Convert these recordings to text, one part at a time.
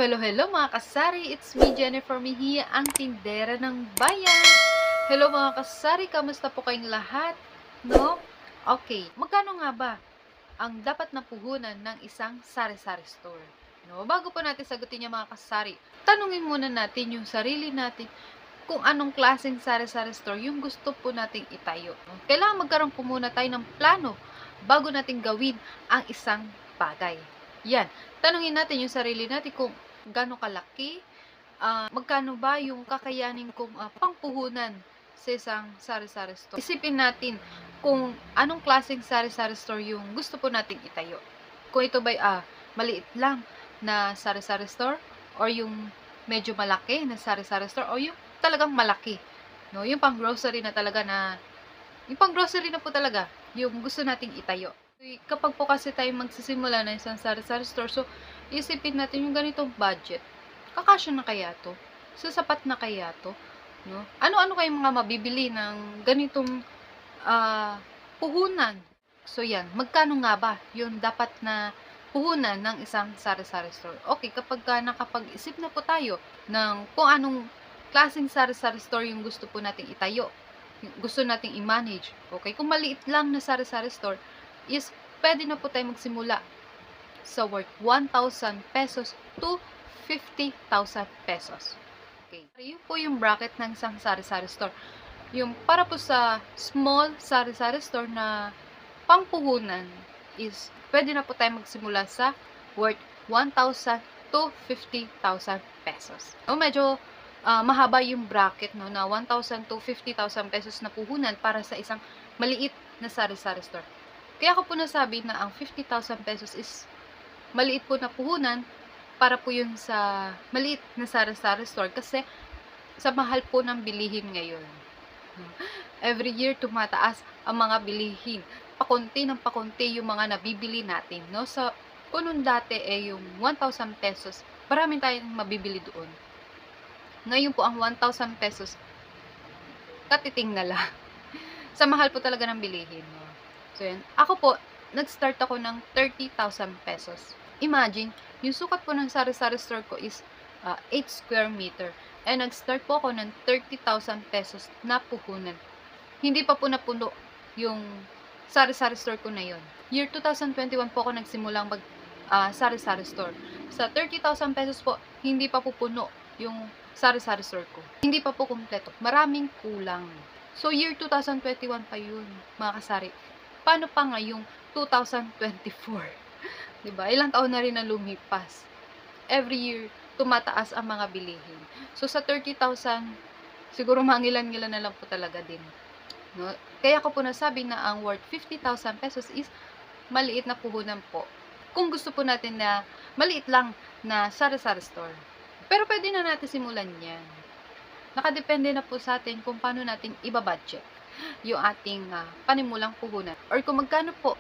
Hello mga kasari! It's me, Jennifer Mejia, ang tindera ng bayan. Hello mga kasari! Kamusta po kayong lahat? No? Okay, magkano nga ba ang dapat na puhunan ng isang sari-sari store? No? Bago po natin sagutin yung mga kasari, tanungin muna natin yung sarili natin kung anong klaseng sari-sari store yung gusto po nating itayo. No? Kailangan magkaroon po muna tayo ng plano bago natin gawin ang isang bagay. Yan. Tanungin natin yung sarili natin kung gaano kalaki, magkano ba yung kakayanin kong pangpuhunan sa isang sari-sari store. Isipin natin kung anong klaseng sari-sari store yung gusto po nating itayo. Kung ito ba'y maliit lang na sari-sari store or yung medyo malaki na sari-sari store o yung talagang malaki. No? Yung pang-grocery na talaga yung pang-grocery na po talaga yung gusto nating itayo. Kapag po kasi tayo magsisimula na isang sari-sari store, so isipin natin yung ganitong budget. Kakasya na kaya to? Sasapat na kaya to? No? Ano-ano kayong mga mabibili ng ganitong puhunan? So yan, magkano nga ba yung dapat na puhunan ng isang sari-sari store? Okay, kapag nakapag-isip na po tayo ng kung anong klaseng sari-sari store yung gusto po nating itayo, gusto nating i-manage. Okay, kung maliit lang na sari-sari store, is pwede na po tayo magsimula sa worth 1,000 pesos to 50,000 pesos. Okay. Yun po yung bracket ng isang sari-sari store. Yung para po sa small sari-sari store na pampuhunan is pwede na po tayo magsimula sa worth 1,000 to 50,000 pesos. O medyo mahaba yung bracket no, na 1,000 to 50,000 pesos na puhunan para sa isang maliit na sari-sari store. Kaya ko po nasabi na ang 50,000 pesos is maliit po na puhunan para po yun sa maliit na sari-sari store kasi sa mahal po ng bilihin ngayon. Every year tumataas ang mga bilihin. Pakunti ng pakunti yung mga nabibili natin. No? So, kung nung dati yung 1,000 pesos, maraming tayong mabibili doon. Ngayon po ang 1,000 pesos, katiting na lang. Sa mahal po talaga ng bilihin. No? So, yan. Ako po, nag-start ako ng 30,000 pesos. Imagine, yung sukat po ng sari-sari store ko is 8 square meter. And nag-start po ako ng 30,000 pesos na puhunan. Hindi pa po napuno yung sari-sari store ko na yun. Year 2021 po ako nagsimulang sari-sari store. Sa 30,000 pesos po, hindi pa po puno yung sari-sari store ko. Hindi pa po kumpleto. Maraming kulang. So, year 2021 pa yun, mga kasari. Paano pa nga yung 2024? Diba? Ilang taon na rin na lumipas. Every year, tumataas ang mga bilihin. So, sa 30,000, siguro mangilan-ngilan na lang po talaga din. No? Kaya ko po nasabi na ang worth 50,000 pesos is maliit na puhunan po. Kung gusto po natin na maliit lang na sari-sari store. Pero pwede na natin simulan yan. Nakadepende na po sa atin kung paano natin ibabudget yung ating panimulang puhunan. Or kung magkano po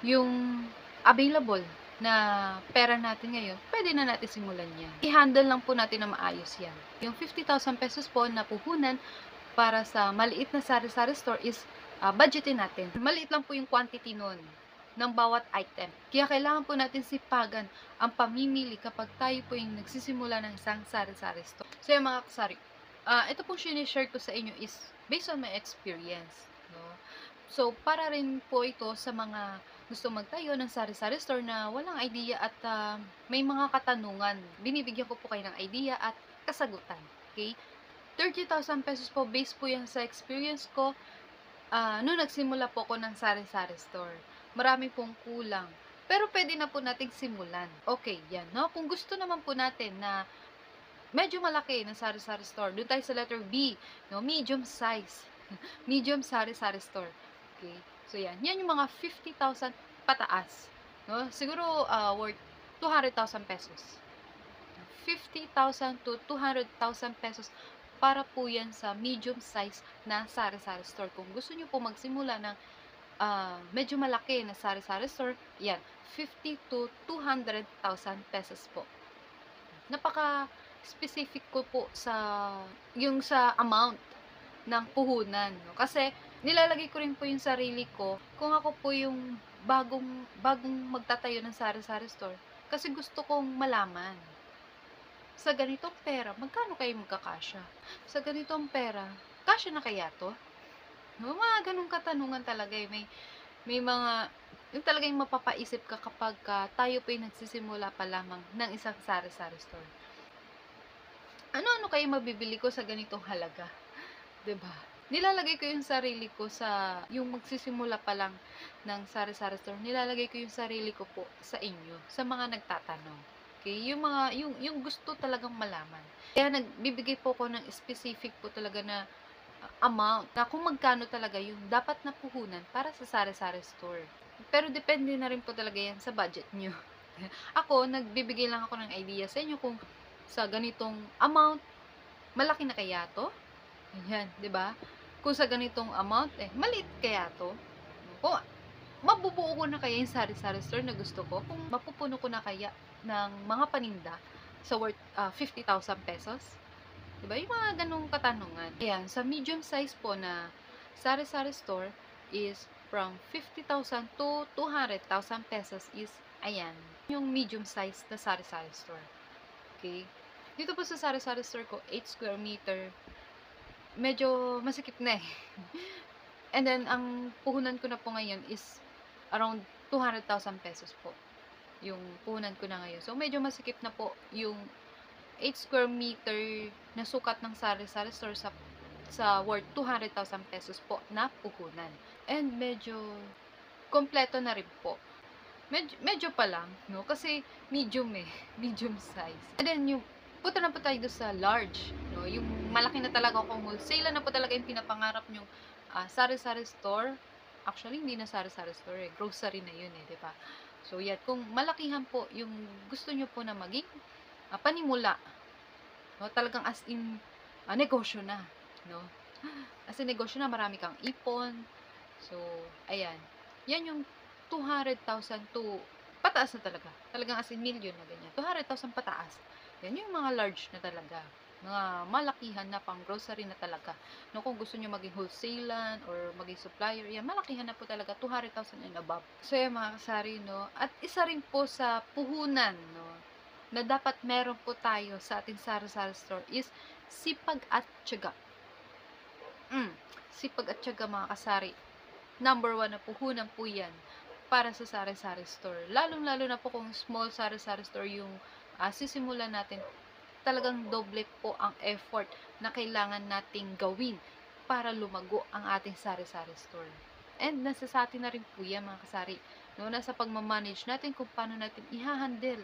yung available na pera natin ngayon, pwede na natin simulan yan. I-handle lang po natin na maayos yan. Yung 50,000 pesos po na puhunan para sa maliit na sari-sari store is budgetin natin. Maliit lang po yung quantity nun ng bawat item. Kaya kailangan po natin sipagan ang pamimili kapag tayo po yung nagsisimula ng isang sari-sari store. So yung mga kasari, ito pong sinishare ko sa inyo is based on my experience. No? So, para rin po ito sa mga gusto magtayo ng sari-sari store na walang idea at may mga katanungan. Binibigyan ko po kayo ng idea at kasagutan. Okay? 30,000 pesos po, based po yan sa experience ko noong nagsimula po ako ng sari-sari store. Marami pong kulang. Pero pwede na po nating simulan. Okay, yan. No? Kung gusto naman po natin na medyo malaki na sari-sari store. Doon tayo sa letter B, no? Medium size. Medium sari-sari store. Okay? So, yan. Yan yung mga 50,000 pataas. No? Siguro, worth 200,000 pesos. 50,000 to 200,000 pesos para po yan sa medium size na sari-sari store. Kung gusto nyo po magsimula ng medyo malaki na sari-sari store, yan. 50 to 200,000 pesos po. Specific ko po sa amount ng puhunan. No? Kasi, nilalagay ko rin po yung sarili ko kung ako po yung bagong magtatayo ng sari-sari store. Kasi gusto kong malaman sa ganitong pera, magkano kayo magkakasya? Sa ganitong pera, kasya na kaya 'to? No, mga gano'ng katanungan talaga, eh. May mga yung talaga yung mapapaisip ka kapagka tayo po'y nagsisimula pa lamang ng isang sari-sari store. Ano-ano kaya mabibili ko sa ganitong halaga, 'di ba? Nilalagay ko yung sarili ko sa yung magsisimula pa lang ng sari-sari store, nilalagay ko yung sarili ko po sa inyo, sa mga nagtatanong. Okay, yung mga yung gusto talagang malaman. Kaya nagbibigay po ako ng specific po talaga na amount na kung magkano talaga yung dapat na puhunan para sa sari-sari store. Pero depende na rin po talaga yan sa budget nyo. Ako, nagbibigay lang ako ng idea sa inyo kung sa ganitong amount, malaki na kaya to? Ayan, 'di ba? Kung sa ganitong amount, maliit kaya to? Kung mabubuo ko na kaya yung sari-sari store na gusto ko, kung mapupuno ko na kaya ng mga paninda sa worth 50,000 pesos? 'Di ba? Yung mga ganong katanungan. Ayan, sa medium size po na sari-sari store is from 50,000 to 200,000 pesos is, ayan, yung medium size na sari-sari store. Okay? Dito po sa sari-sari store ko, 8 square meter, medyo masikip na eh. And then, ang puhunan ko na po ngayon is around 200,000 pesos po. Yung puhunan ko na ngayon. So, medyo masikip na po yung 8 square meter na sukat ng sari-sari store sa worth 200,000 pesos po na puhunan. And medyo kompleto na rin po. Medyo pa lang, no? Kasi medium eh. Medium size. And then, punta na po tayo doon sa large, no? Yung malaki na talaga kung wholesale na po talaga yung pinapangarap nyong sari-sari store. Actually, hindi na sari-sari store eh. Grocery na yun eh, di ba? So, yan. Kung malakihan po yung gusto nyo po na maging panimula, no? Talagang as in, negosyo na, no? As in, negosyo na, marami kang ipon. So, ayan. Yan yung 200,000 to pataas na talaga. Talagang as in million na ganyan. 200,000 pataas. Yan yung mga large na talaga. Mga malakihan na pang grocery na talaga. No, kung gusto nyo maging wholesalan or maging supplier, yan, malakihan na po talaga. 200,000 and above. So, yan mga kasari, no? At isa rin po sa puhunan, no, na dapat meron po tayo sa ating sari-sari store is sipag at tiyaga. Sipag at tiyaga mga kasari. Number 1 na puhunan po yan para sa sari-sari store. Lalong-lalo na po kung small sari-sari store yung sisimulan natin, talagang doble po ang effort na kailangan nating gawin para lumago ang ating sari-sari store. And nasa sa atin na rin po yan mga kasari. No, nasa pagmamanage natin kung paano natin i-handle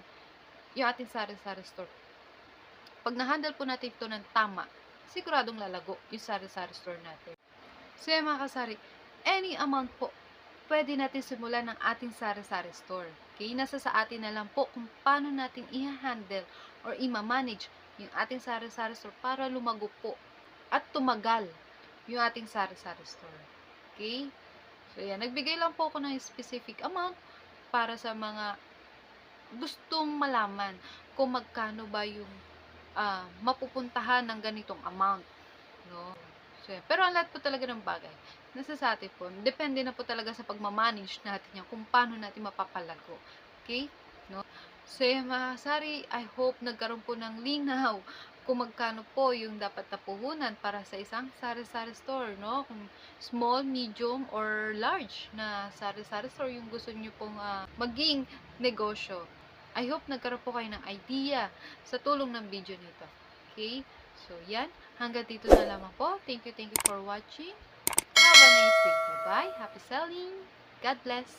yung ating sari-sari store. Pag na-handle po natin ito ng tama, siguradong lalago yung sari-sari store natin. So yan mga kasari, any amount po, pwede natin simulan ng ating sari-sari store. Okay? Nasa sa atin na lang po kung paano natin i-handle or i-manage yung ating sari-sari store para lumago po at tumagal yung ating sari-sari store. Okay? So, yan. Nagbigay lang po ako ng specific amount para sa mga gustong malaman kung magkano ba yung mapupuntahan ng ganitong amount. No? So, yan. Pero ang lahat po talaga ng bagay, nasa sa atin po. Depende na po talaga sa pagmamanage natin yan kung paano natin mapapalago. Okay? No? So, yan mga kasari, I hope nagkaroon po ng linaw kung magkano po yung dapat na puhunan para sa isang sari-sari store, no? Kung small, medium, or large na sari-sari store yung gusto nyo pong maging negosyo. I hope nagkaroon po kayo ng idea sa tulong ng video nito. Okay? So, yan. Hanggang dito na lamang po. Thank you for watching. Have a nice day. Bye-bye. Happy selling. God bless.